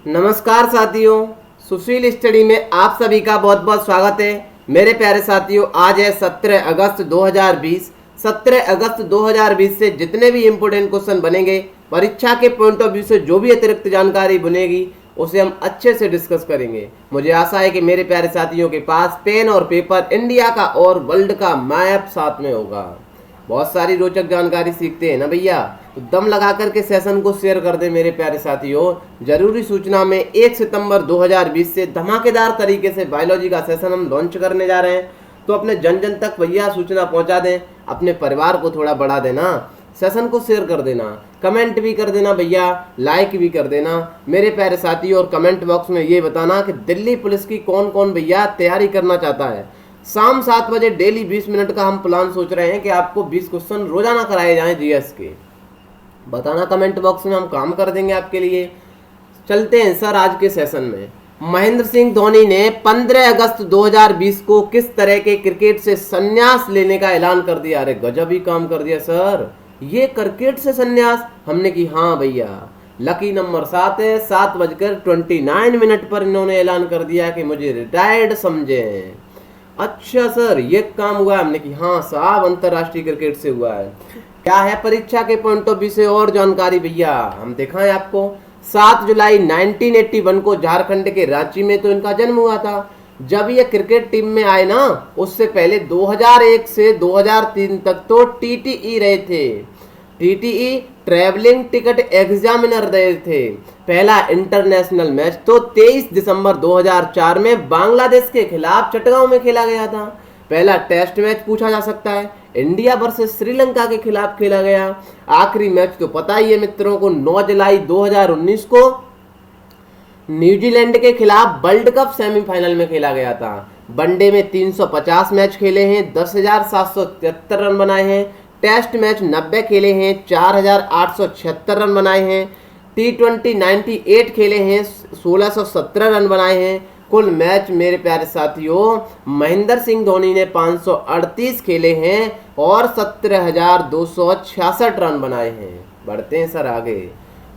नमस्कार साथियों, सुशील स्टडी में आप सभी का बहुत बहुत स्वागत है। मेरे प्यारे साथियों, आज है 17 अगस्त 2020। 17 अगस्त 2020 से जितने भी इम्पोर्टेंट क्वेश्चन बनेंगे, परीक्षा के पॉइंट ऑफ व्यू से जो भी अतिरिक्त जानकारी बनेगी उसे हम अच्छे से डिस्कस करेंगे। मुझे आशा है कि मेरे प्यारे साथियों के पास पेन और पेपर, इंडिया का और वर्ल्ड का मैप साथ में होगा। बहुत सारी रोचक जानकारी सीखते हैं ना भैया, तो दम लगा करके सेशन को शेयर कर दें मेरे प्यारे साथियों। जरूरी सूचना में 1 सितंबर 2020 से धमाकेदार तरीके से बायोलॉजी का सेशन हम लॉन्च करने जा रहे हैं, तो अपने जन जन तक भैया सूचना पहुंचा दें, अपने परिवार को थोड़ा बढ़ा देना, सेशन को शेयर कर देना, कमेंट भी कर देना भैया, लाइक भी कर देना मेरे प्यारे साथियों। और कमेंट बॉक्स में ये बताना कि दिल्ली पुलिस की कौन कौन भैया तैयारी करना चाहता है। शाम 7 बजे डेली 20 मिनट का हम प्लान सोच रहे हैं कि आपको 20 क्वेश्चन रोजाना कराए जाएं जीएस के। बताना कमेंट बॉक्स में, हम काम कर देंगे आपके लिए। चलते हैं सर आज के सेशन में। महेंद्र सिंह धोनी ने 15 अगस्त 2020 को किस तरह के क्रिकेट से संन्यास लेने का ऐलान कर दिया? अरे गजब ही काम कर दिया सर, ये क्रिकेट से संन्यास। हमने की हाँ भैया, लकी नंबर 7 है। 7:29 पर इन्होंने ऐलान कर दिया कि मुझे रिटायर्ड समझें। अच्छा सर, ये काम हुआ है? हमने की हाँ साहब, अंतरराष्ट्रीय क्रिकेट से हुआ है। क्या है परीक्षा के पॉइंट ऑफ व्यू से और जानकारी भैया हम दिखाएं आपको। 7 जुलाई 1981 को झारखंड के रांची में तो इनका जन्म हुआ था। जब ये क्रिकेट टीम में आए ना, उससे पहले 2001 से 2003 तक तो टीटीई रहे थे। टीटीई ट्रैवलिंग टिकट एग्जामिनर रहे थे। पहला इंटरनेशनल मैच तो 23 दिसंबर 2004 में बांग्लादेश के खिलाफ चटगांव में खेला गया था। पहला टेस्ट मैच पूछा जा सकता है, इंडिया वर्सेस श्रीलंका के खिलाफ खेला गया। आखिरी मैच तो पता ही है मित्रों को, 9 जुलाई 2019 को न्यूजीलैंड के खिलाफ वर्ल्ड कप सेमीफाइनल में खेला गया था। वनडे में 350 मैच खेले हैं, 10,773 रन बनाए हैं। टेस्ट मैच 90 खेले हैं, 4,876 रन बनाए हैं। T20 98 खेले हैं, 1,617 रन बनाए हैं। कुल मैच मेरे प्यारे साथियों, महेंद्र सिंह धोनी ने 538 खेले हैं और 17,266 रन बनाए हैं। बढ़ते हैं सर आगे।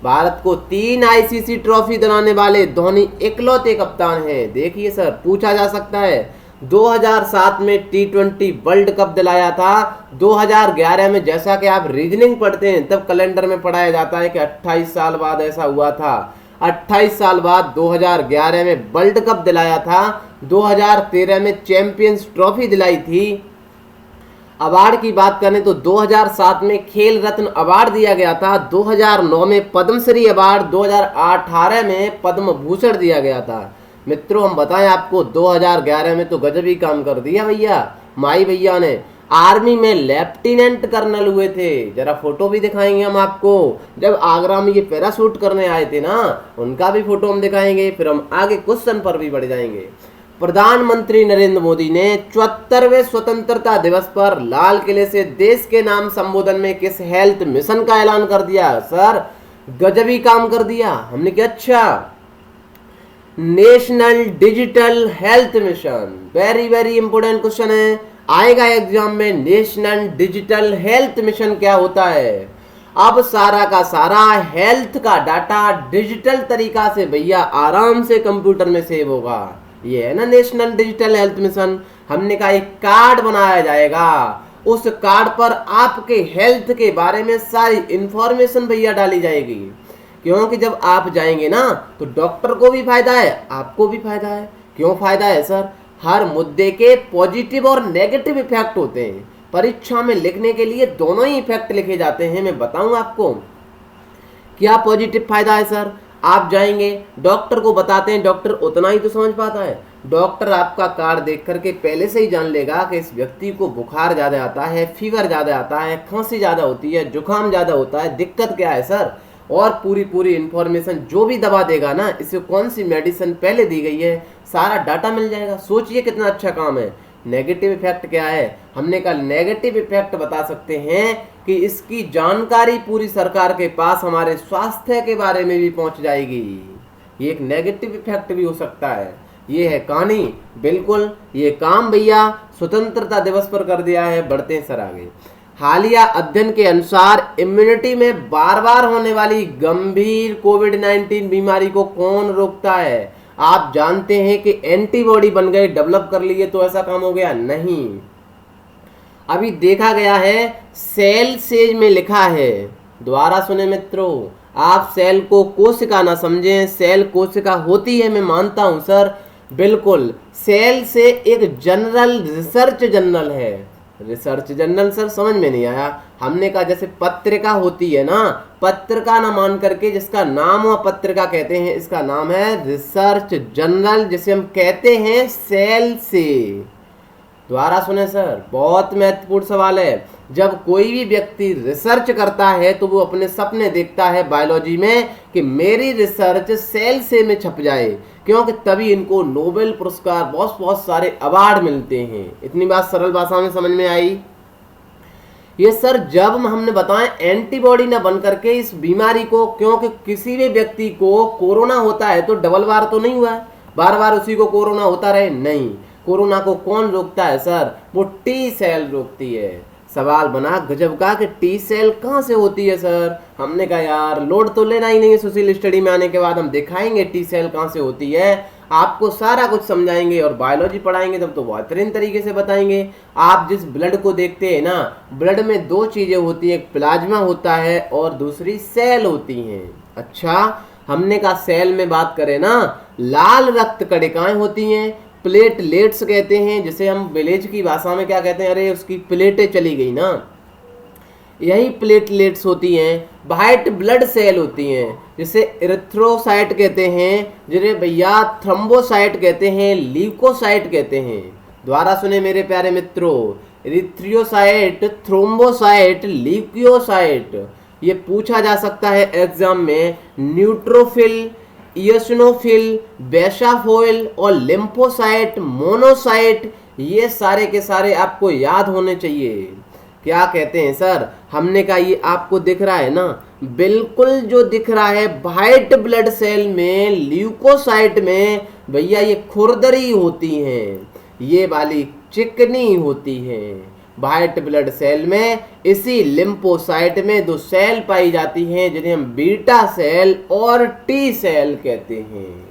भारत को 3 आईसीसी ट्रॉफी दिलाने वाले धोनी इकलौते कप्तान हैं। देखिए सर, पूछा जा सकता है 2007 में T20 वर्ल्ड कप दिलाया था। 2011 में, जैसा कि आप रीजनिंग पढ़ते हैं तब कैलेंडर में पढ़ाया जाता है कि 28 साल बाद ऐसा हुआ था। 28 साल बाद 2011 में वर्ल्ड कप दिलाया था। 2013 में चैंपियंस ट्रॉफी दिलाई थी। अवार्ड की बात करें तो 2007 में खेल रत्न अवार्ड दिया गया था। 2009 में पद्मश्री अवार्ड, 2018 में पद्म भूषण दिया गया था। मित्रों हम बताएं आपको, 2011 में तो गजब ही काम कर दिया भैया। माई भैया ने आर्मी में लेफ्टिनेंट कर्नल हुए थे। जरा फोटो भी दिखाएंगे हम आपको। जब आगरा में ये पैराशूट करने आए थे ना, उनका भी फोटो हम दिखाएंगे। फिर हम आगे क्वेश्चन पर भी बढ़ जाएंगे। प्रधानमंत्री नरेंद्र मोदी ने 74वें स्वतंत्रता दिवस पर लाल किले से देश के नाम संबोधन में किस हेल्थ मिशन का ऐलान कर दिया? सर गजब ही काम कर दिया। हमने क्या, अच्छा, national digital health mission. Very very important question है, आएगा एग्जाम में। नेशनल डिजिटल हेल्थ मिशन क्या होता है? अब सारा का सारा हेल्थ का डाटा डिजिटल तरीका से भैया आराम से कंप्यूटर में सेव होगा। ये है ना नेशनल डिजिटल हेल्थ मिशन। हमने कहा एक कार्ड बनाया जाएगा, उस कार्ड पर आपके हेल्थ के बारे में सारी इंफॉर्मेशन भैया डाली जाएगी। क्योंकि जब आप जाएंगे ना तो डॉक्टर को भी फायदा है, आपको भी फायदा है। क्यों फायदा है सर? हर मुद्दे के पॉजिटिव और नेगेटिव इफेक्ट होते हैं। परीक्षा में लिखने के लिए दोनों ही इफेक्ट लिखे जाते हैं। मैं बताऊं आपको क्या पॉजिटिव फायदा है सर। आप जाएंगे, डॉक्टर को बताते हैं, डॉक्टर उतना ही तो समझ पाता है। डॉक्टर आपका कार्ड देख करके पहले से ही जान लेगा कि इस व्यक्ति को बुखार ज़्यादा आता है, फीवर ज़्यादा आता है, खांसी ज़्यादा होती है, जुकाम ज़्यादा होता है, दिक्कत क्या है सर। और पूरी इंफॉर्मेशन जो भी दवा देगा ना, इसे कौन सी मेडिसिन पहले दी गई है, सारा डाटा मिल जाएगा। सोचिए कितना अच्छा काम है। नेगेटिव इफेक्ट क्या है? हमने कहा नेगेटिव इफेक्ट बता सकते हैं कि इसकी जानकारी पूरी सरकार के पास हमारे स्वास्थ्य के बारे में भी पहुंच जाएगी। ये एक नेगेटिव इफेक्ट भी हो सकता है। ये है कहानी। बिल्कुल ये काम भैया स्वतंत्रता दिवस पर कर दिया है। बढ़ते हैं सर आगे। हालिया अध्ययन के अनुसार इम्यूनिटी में बार बार होने वाली गंभीर कोविड-19 बीमारी को कौन रोकता है? आप जानते हैं कि एंटीबॉडी बन गए, डेवलप कर लिए तो ऐसा काम हो गया? नहीं। अभी देखा गया है सेल सेज में लिखा है, दोबारा सुने मित्रों, आप सेल को कोशिका ना समझें, सेल कोशिका होती है, मैं मानता हूं सर, बिल्कुल। सेल से एक जनरल रिसर्च जर्नल है, रिसर्च जर्नल सर समझ में नहीं आया। हमने कहा जैसे पत्रिका होती है ना, पत्रिका ना मान करके जिसका नाम हुआ पत्रिका कहते हैं, इसका नाम है रिसर्च जर्नल, जिसे हम कहते हैं सेल से। दोबारा सुने सर, बहुत महत्वपूर्ण सवाल है। जब कोई भी व्यक्ति रिसर्च करता है तो वो अपने सपने देखता है बायोलॉजी में कि मेरी रिसर्च सेल से में छप जाए, क्योंकि तभी इनको नोबेल पुरस्कार, बहुत बहुत सारे अवार्ड मिलते हैं। इतनी बात सरल भाषा में समझ में आई? ये सर जब हमने बताएं एंटीबॉडी ना बन करके इस बीमारी को, क्योंकि किसी भी व्यक्ति को कोरोना होता है तो डबल बार तो नहीं हुआ है, बार बार उसी को कोरोना होता रहे, नहीं। कोरोना को कौन रोकता है सर? वो टी सेल रोकती है। सवाल बना गजब का कि टी सेल कहाँ से होती है सर? हमने कहा यार लोड तो लेना ही नहीं है, सोशल स्टडी में आने के बाद हम दिखाएंगे टी सेल कहाँ से होती है, आपको सारा कुछ समझाएंगे, और बायोलॉजी पढ़ाएंगे तब तो बेहतरीन तरीके से बताएंगे। आप जिस ब्लड को देखते हैं ना, ब्लड में दो चीजें होती है, एक प्लाज्मा होता है और दूसरी सेल होती हैं। अच्छा, हमने कहा सेल में बात करें ना, लाल रक्त कणिकाएं होती हैं, प्लेटलेट्स कहते हैं, जिसे हम विलेज की भाषा में क्या कहते हैं, अरे उसकी प्लेटें चली गई ना, यही प्लेटलेट्स होती हैं। व्हाइट ब्लड सेल होती हैं, जिसे इरिथ्रोसाइट कहते हैं, जिन्हें भैया थ्रोम्बोसाइट कहते हैं, ल्यूकोसाइट कहते हैं। दोबारा सुने मेरे प्यारे मित्रों, इरिथ्रोसाइट, थ्रोम्बोसाइट, ल्यूकोसाइट। ये पूछा जा सकता है एग्जाम में। न्यूट्रोफिल, इयोसिनोफिल, बेसाफोइल और लिम्फोसाइट, मोनोसाइट, ये सारे के सारे आपको याद होने चाहिए। क्या कहते हैं सर? हमने कहा ये आपको दिख रहा है ना, बिल्कुल जो दिख रहा है व्हाइट ब्लड सेल में, ल्यूकोसाइट में, भैया ये खुरदरी होती हैं, ये वाली चिकनी होती हैं। व्हाइट ब्लड सेल में, इसी लिम्फोसाइट में दो सेल पाई जाती हैं, जिन्हें हम बीटा सेल और टी सेल कहते हैं।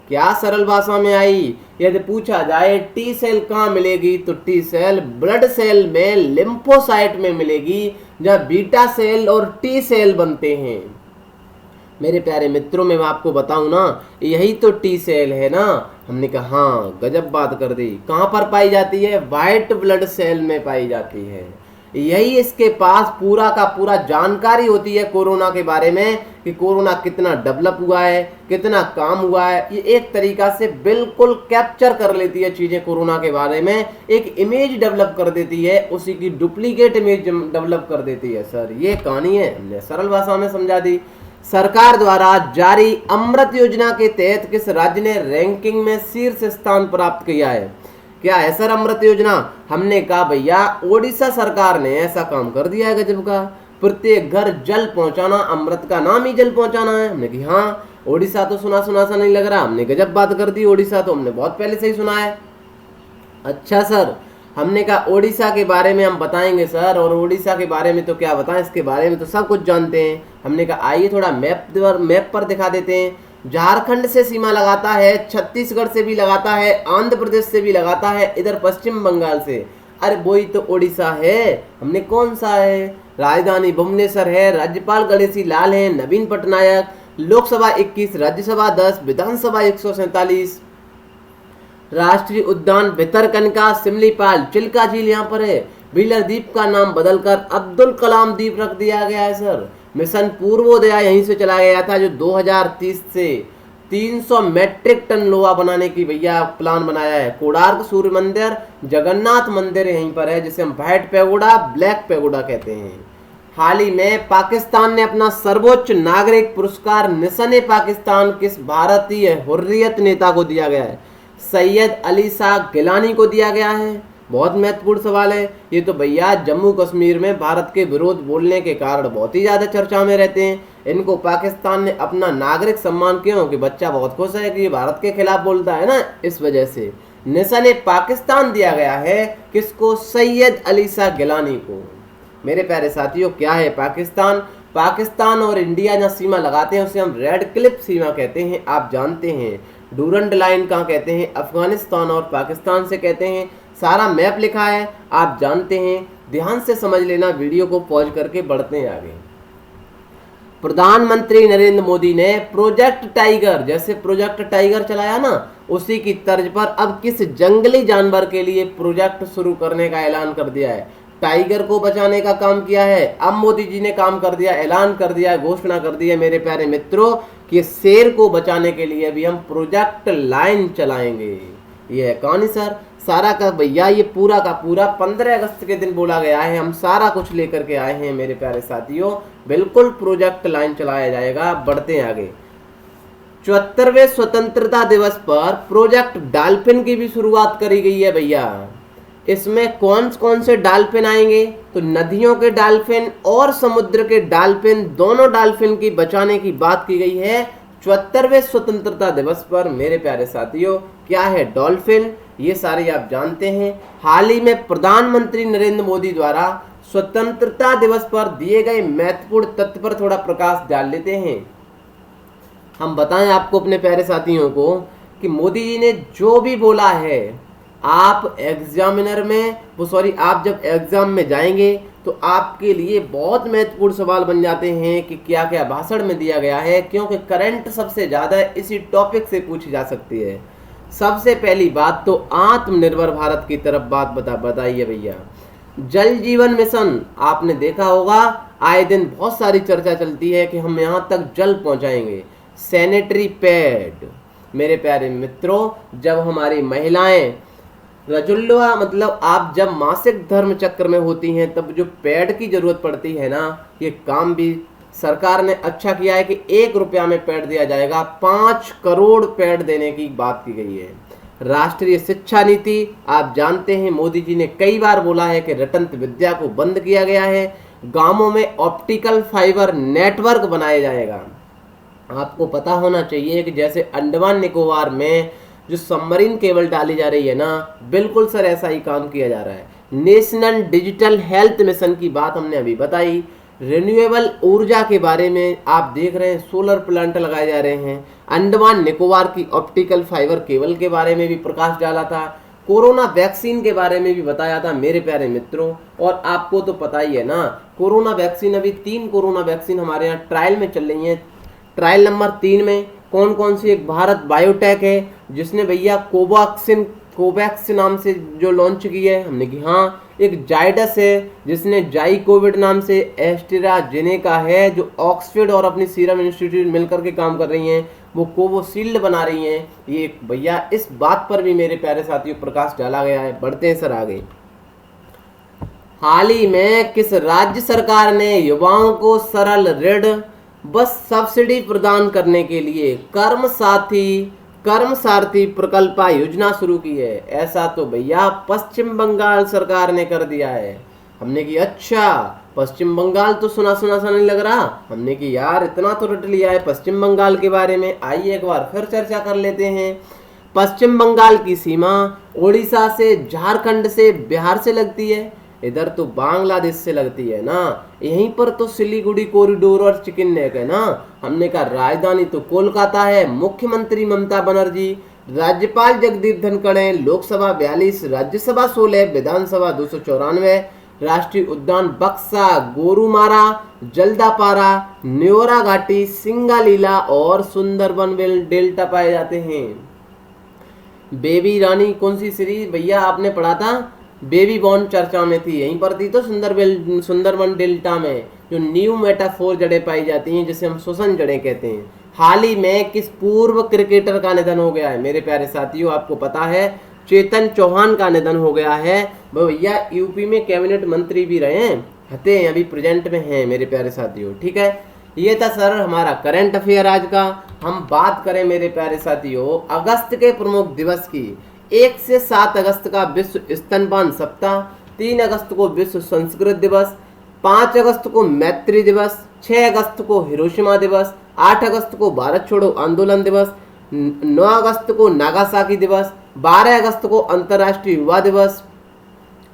क्या सरल भाषा में आई? यदि पूछा जाए टी सेल कहाँ मिलेगी, तो टी सेल ब्लड सेल में, लिम्फोसाइट में मिलेगी, जहाँ बीटा सेल और टी सेल बनते हैं। मेरे प्यारे मित्रों, मैं आपको बताऊं ना, यही तो टी सेल है ना। हमने कहा हाँ, गजब बात कर दी। कहाँ पर पाई जाती है? व्हाइट ब्लड सेल में पाई जाती है। यही इसके पास पूरा का पूरा जानकारी होती है कोरोना के बारे में, कि कोरोना कितना डेवलप हुआ है, कितना काम हुआ है। ये एक तरीका से बिल्कुल कैप्चर कर लेती है चीजें कोरोना के बारे में, एक इमेज डेवलप कर देती है, उसी की डुप्लीकेट इमेज डेवलप कर देती है। सर ये कहानी है, हमने सरल भाषा में समझा दी। सरकार द्वारा जारी अमृत योजना के तहत किस राज्य ने रैंकिंग में शीर्ष स्थान प्राप्त किया है? क्या है सर अमृत योजना? हमने कहा भैया ओडिशा सरकार ने ऐसा काम कर दिया है गजब का, प्रत्येक घर जल पहुंचाना, अमृत का नाम ही जल पहुंचाना है। हमने कहा हाँ, ओडिशा तो सुना सुना सा नहीं लग रहा, हमने गजब बात कर दी। ओडिशा तो हमने बहुत पहले से ही सुना है। अच्छा सर, हमने कहा ओडिशा के बारे में हम बताएंगे सर, और ओडिशा के बारे में तो क्या बताएं, इसके बारे में तो सब कुछ जानते हैं। हमने कहा आइए थोड़ा मैप पर दिखा देते हैं। झारखंड से सीमा लगाता है, छत्तीसगढ़ से भी लगाता है, आंध्र प्रदेश से भी लगाता है, इधर पश्चिम बंगाल से। अरे वही तो ओडिशा है। हमने कौन सा है? राजधानी भुवनेश्वर है, राज्यपाल गणेशी लाल है, नवीन पटनायक, लोकसभा 21, राज्यसभा 10, विधानसभा 147, राष्ट्रीय उद्यान भितरकनिका, सिमलीपाल, चिल्का झील यहाँ पर है। व्हीलर द्वीप का नाम बदलकर अब्दुल कलाम द्वीप रख दिया गया है सर। मिशन पूर्वोदय यहीं से चला गया था, जो 2030 से 300 मैट्रिक टन लोहा बनाने की भैया प्लान बनाया है। कोणार्क सूर्य मंदिर, जगन्नाथ मंदिर यहीं पर है, जिसे हम व्हाइट पैगोडा, ब्लैक पैगोडा कहते हैं। हाल ही में पाकिस्तान ने अपना सर्वोच्च नागरिक पुरस्कार निशान पाकिस्तान किस भारतीय हुर्रियत नेता को दिया गया है? सैयद अली शाह गिलानी को दिया गया है। बहुत महत्वपूर्ण सवाल है ये तो भैया। जम्मू कश्मीर में भारत के विरोध बोलने के कारण बहुत ही ज्यादा चर्चा में रहते हैं। इनको पाकिस्तान ने अपना नागरिक सम्मान, क्यों कि बच्चा बहुत खुश है कि ये भारत के खिलाफ बोलता है ना, इस वजह से निशान पाकिस्तान दिया गया है। किसको? सैयद अली शाह गिलानी को। मेरे प्यारे साथियों क्या है पाकिस्तान? पाकिस्तान और इंडिया जहाँ सीमा लगाते हैं उसे हम रेड क्लिफ सीमा कहते हैं, आप जानते हैं। डूरंड लाइन कहाँ कहते हैं? अफगानिस्तान और पाकिस्तान से कहते हैं। सारा मैप लिखा है, आप जानते हैं। ध्यान से समझ लेना, वीडियो को पॉज करके बढ़ते हैं आगे। प्रधानमंत्री नरेंद्र मोदी ने प्रोजेक्ट टाइगर, जैसे प्रोजेक्ट टाइगर चलाया ना, उसी की तर्ज पर अब किस जंगली जानवर के लिए प्रोजेक्ट शुरू करने का ऐलान कर दिया है। टाइगर को बचाने का काम किया है, अब मोदी जी ने काम कर दिया, ऐलान कर दिया, घोषणा कर दी है मेरे प्यारे मित्रों कि शेर को बचाने के लिए भी हम प्रोजेक्ट लाइन चलाएंगे। ये है कहानी सर, सारा का भैया ये पूरा का पूरा 15 अगस्त के दिन बोला गया है। हम सारा कुछ लेकर के आए हैं मेरे प्यारे साथियों, बिल्कुल प्रोजेक्ट लाइन चलाया जाएगा। बढ़ते हैं आगे। 74वें स्वतंत्रता दिवस पर प्रोजेक्ट डॉल्फिन की भी शुरुआत करी गई है भैया। इसमें कौन कौन से डॉल्फिन आएंगे? तो नदियों के डॉल्फिन और समुद्र के डॉल्फिन, दोनों डॉल्फिन की बचाने की बात की गई है 74वें स्वतंत्रता दिवस पर मेरे प्यारे साथियों। क्या है डॉल्फिन? ये सारे आप जानते हैं। हाल ही में प्रधानमंत्री नरेंद्र मोदी द्वारा स्वतंत्रता दिवस पर दिए गए महत्वपूर्ण तथ्य पर थोड़ा प्रकाश डाल लेते हैं। हम बताएं आपको अपने प्यारे साथियों को कि मोदी जी ने जो भी बोला है, आप एग्जामिनर में आप जब एग्जाम में जाएंगे तो आपके लिए बहुत महत्वपूर्ण सवाल बन जाते हैं कि क्या क्या भाषण में दिया गया है, क्योंकि करंट सबसे ज़्यादा इसी टॉपिक से पूछी जा सकती है। सबसे पहली बात तो आत्मनिर्भर भारत की तरफ बात बताइए भैया। जल जीवन मिशन आपने देखा होगा, आए दिन बहुत सारी चर्चा चलती है कि हम यहाँ तक जल पहुँचाएंगे। सैनिटरी पैड मेरे प्यारे मित्रों, जब हमारी महिलाएं रजुल्वा आप जब मासिक धर्म चक्र में होती हैं तब जो पैड की जरूरत पड़ती है ना, ये काम भी सरकार ने अच्छा किया है कि 1 रुपया में पैड दिया जाएगा। 5 करोड़ पैड देने की बात की गई है। राष्ट्रीय शिक्षा नीति आप जानते हैं, मोदी जी ने कई बार बोला है कि रटंत विद्या को बंद किया गया है। गांवों में ऑप्टिकल फाइबर नेटवर्क बनाया जाएगा। आपको पता होना चाहिए कि जैसे अंडमान निकोबार में जो सबमरीन केबल डाली जा रही है ना, बिल्कुल सर ऐसा ही काम किया जा रहा है। नेशनल डिजिटल हेल्थ मिशन की बात हमने अभी बताई। रिन्यूएबल ऊर्जा के बारे में आप देख रहे हैं, सोलर प्लांट लगाए जा रहे हैं। अंडमान निकोबार की ऑप्टिकल फाइबर केबल के बारे में भी प्रकाश डाला था। कोरोना वैक्सीन के बारे में भी बताया था मेरे प्यारे मित्रों। और आपको तो पता ही है ना, कोरोना वैक्सीन अभी 3 कोरोना वैक्सीन हमारे यहाँ ट्रायल में चल रही हैं। ट्रायल नंबर 3 में कौन कौन सी? एक भारत बायोटेक है जिसने भैया कोवैक्स नाम से जो लॉन्च की है, हमने की हाँ। एक जाइडस है जिसने जाई कोविड नाम से, एस्ट्राजेनेका है जो ऑक्सफोर्ड और अपनी सीरम इंस्टीट्यूट मिलकर के काम कर रही हैं, वो कोविशील्ड बना रही हैं। ये भैया इस बात पर भी मेरे प्यारे साथियों प्रकाश डाला गया है। बढ़ते हैं सर आगे। हाल ही में किस राज्य सरकार ने युवाओं को सरल ऋण बस सब्सिडी प्रदान करने के लिए कर्म सारथी प्रकल्प योजना शुरू की है? ऐसा तो भैया पश्चिम बंगाल सरकार ने कर दिया है। हमने की अच्छा, पश्चिम बंगाल तो सुना सा नहीं लग रहा। हमने की यार इतना तो रट लिया है पश्चिम बंगाल के बारे में। आइए एक बार फिर चर्चा कर लेते हैं। पश्चिम बंगाल की सीमा उड़ीसा से, झारखंड से, बिहार से लगती है। इधर तो बांग्लादेश से लगती है ना। यहीं पर तो सिलीगुड़ी कॉरिडोर और चिकन नेक है ना। हमने कहा राजधानी तो कोलकाता है। मुख्यमंत्री ममता बनर्जी, राज्यपाल जगदीप धनखड़ हैं। लोकसभा 42, राज्यसभा 16, विधानसभा 294। राष्ट्रीय उद्यान बक्सा, गोरुमारा, जल्दापारा, न्योरा घाटी, सिंगालीला और सुंदरबन डेल्टा पाए जाते हैं। बेबी रानी कौन सी सीरीज भैया आपने पढ़ा था? बेबी बॉर्न चर्चा में थी, यहीं पर थी तो सुंदरबन डेल्टा में जो न्यू मेटाफोर जड़ें पाई जाती हैं, जिसे हम श्वसन जड़ें कहते हैं। हाल ही में किस पूर्व क्रिकेटर का निधन हो गया है मेरे प्यारे साथियों? आपको पता है चेतन चौहान का निधन हो गया है। भैया यूपी में कैबिनेट मंत्री भी रहे हैं, हते अभी प्रेजेंट में हैं मेरे प्यारे साथियों। ठीक है, ये था सर हमारा करंट अफेयर आज का। हम बात करें मेरे प्यारे साथियों अगस्त के प्रमुख दिवस की। 1 से 7 अगस्त का विश्व स्तनपान सप्ताह, 3 अगस्त को विश्व संस्कृत दिवस, 5 अगस्त को मैत्री दिवस, 6 अगस्त को हिरोशिमा दिवस, 8 अगस्त को भारत छोड़ो आंदोलन दिवस, 9 अगस्त को नागासाकी दिवस, 12 अगस्त को अंतर्राष्ट्रीय युवा दिवस,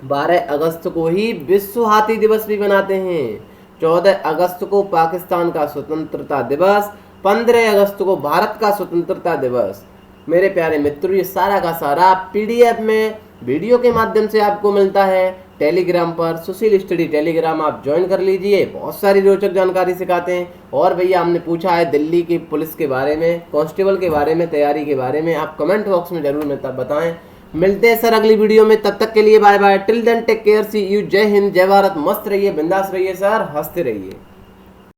12 अगस्त को ही विश्व हाथी दिवस भी मनाते हैं। 14 अगस्त को पाकिस्तान का स्वतंत्रता दिवस, 15 अगस्त को भारत का स्वतंत्रता दिवस। मेरे प्यारे मित्रों, ये सारा का सारा पीडीएफ में वीडियो के माध्यम से आपको मिलता है टेलीग्राम पर। सुशील स्टडी टेलीग्राम आप ज्वाइन कर लीजिए, बहुत सारी रोचक जानकारी सिखाते हैं। और भैया हमने पूछा है दिल्ली की पुलिस के बारे में, कांस्टेबल के बारे में, तैयारी के बारे में, आप कमेंट बॉक्स में जरूर बताएं। मिलते हैं सर अगली वीडियो में, तब तक के लिए bye bye, till then take care, see you, जय हिंद, जय भारत, मस्त रहिए, बिंदास रहिए सर, हंसते रहिए।